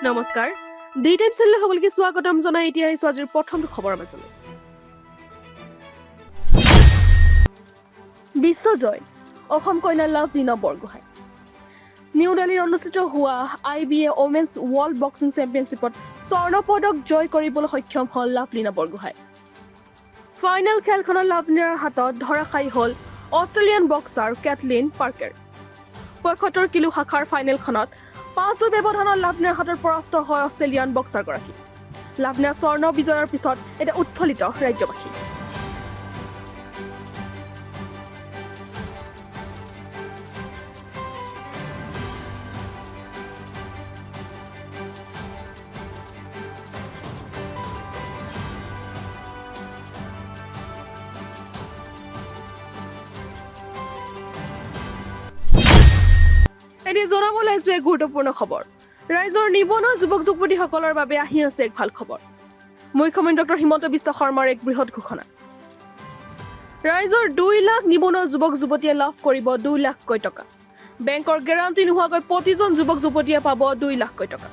নমস্কাৰ D time channel সকলকে স্বাগতম জনাই এতিয়া আহিছো আজিৰ প্ৰথমটো খবৰ মাজলৈ বিশ্বজয় অসম কন্যা লাভলিনা বৰগোহাঁই নিউ দিল্লীত অনুষ্ঠিত হোৱা IBA ওমেন্স ৱৰ্ল্ড বক্সিং চেম্পিয়নশ্বিপত স্বৰ্ণ পদক জয় কৰিবলৈ সক্ষম হ'ল লাভলিনা বৰগোহাঁই ফাইনেল খেলখনত লাভলিনাৰ হাতত ধৰাশায়ী হ'ল Australian boxer Caitlin Parker ৭৫ kilo শাখাৰ ফাইনেলখনত ৫-২ ব্যৱধানত লাভলিনাৰ হাতত পৰাস্ত হয় অষ্ট্ৰেলিয়ান বক্সাৰগৰাকী লাভলিনাৰ স্বৰ্ণ বিজয়ৰ পিছত এটা উৎফুল্লিত ৰাজ্যবাসী এটি জনাবলৈ আহিছো এক গুৰুত্বপূৰ্ণ খবৰ ৰাইজৰ নিবনুৱা যুৱক যুৱতীসকলৰ বাবে আহি আছে এক ভাল খবৰ মুখ্যমন্ত্ৰী ডক্টৰ হিমন্ত বিশ্ব শৰ্মাৰ এক বৃহৎ ঘোষণা ৰাইজৰ ২ লাখ নিবনুৱা যুৱক যুৱতীয়ে লাভ কৰিব ২ লাখকৈ টকা বেংকৰ গেৰাণ্টি নোহোৱাকৈ প্ৰতিজন যুৱক যুৱতীয়ে পাব ২ লাখকৈ টকা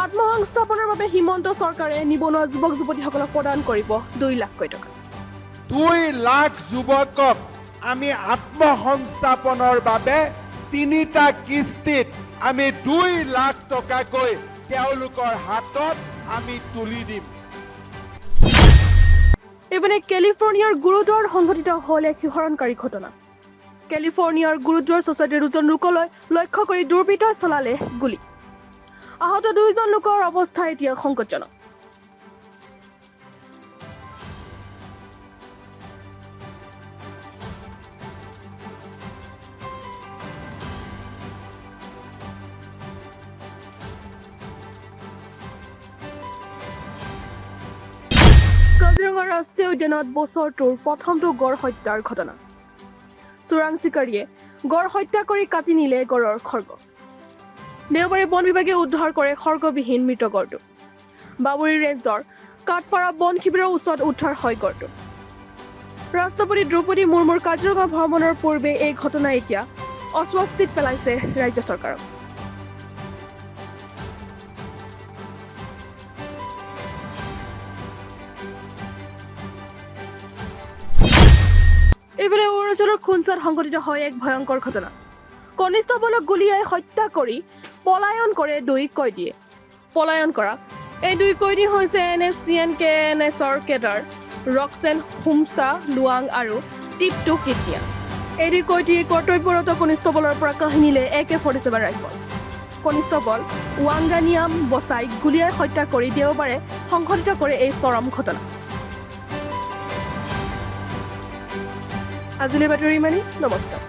আত্মসংস্থাপনৰ বাবে হিমন্ত চৰকাৰে নিবনুৱা যুৱক যুৱতীসকলক প্ৰদান কৰিব ২ লাখকৈ টকা ২ লাখ যুৱকক আমি আত্মসংস্থাপনৰ বাবে ৩টা কিস্তিত আমি ২ লাখ টকাকৈ তেওঁলোকৰ হাতত আমি তুলি দিম এবাৰে কেলিফৰ্ণিয়াৰ গুৰুদ্বাৰত সংঘটিত হ'ল এক শিহৰণকাৰী ঘটনা কেলিফৰ্ণিয়াৰ গুৰুদ্বাৰ ছচাইটিৰ ২জন লোকলৈ লক্ষ্য কৰি দুৰ্বৃত্তই চলালে গুলী আহত ২জন লোকৰ অৱস্থা এতিয়া সংকটজনক কাজিৰঙা ৰাষ্ট্ৰীয় উদ্যানত বছৰটোৰ প্ৰথমটো গড় হত্যাৰ ঘটনা চোৰাং চিকাৰীয়ে গড় হত্যা কৰি কাটি নিলে গড়ৰ খৰ্গ দেওবাৰে বন বিভাগে উদ্ধাৰ কৰে খৰ্গবিহীন মৃত গড়টো বাবুৰী ৰেঞ্জৰ কাঠপাৰা বন শিবিৰৰ ওচৰত উদ্ধাৰ হয় গড়টো ৰাষ্ট্ৰপতি দ্ৰৌপদী মুৰ্মুৰ কাজিৰঙা ভ্ৰমণৰ পূৰ্বে এই ঘটনা এতিয়া অস্বস্তিত পেলাইছে ৰাজ্য চৰকাৰক এইবাৰে অৰুণাচলৰ খুনচাত সংঘটিত হয় এক ভয়ংকৰ ঘটনা কনিষ্ঠবলক গুলীয়াই হত্যা কৰি পলায়ন কৰে ২ কয়দীয়ে পলায়ন কৰা এই ২ কয়দী হৈছে NSCNKNSৰ কেডাৰ ৰক্সেন হুমচা লুৱাং আৰু টিপটু কিটিয়া এই ২ কয়দীয়ে কৰ্তব্যৰত কনিষ্ঠবলৰ পৰা কাহিনীলে AK-47 ৰাইফল কনিষ্ঠবল ৱাংগানিয়াম বচাই গুলীয়াই হত্যা কৰি দেওবাৰে সংঘটিত কৰে এই চৰম ঘটনা আজিলৈ বাতৰি ইমানেই নমস্কাৰ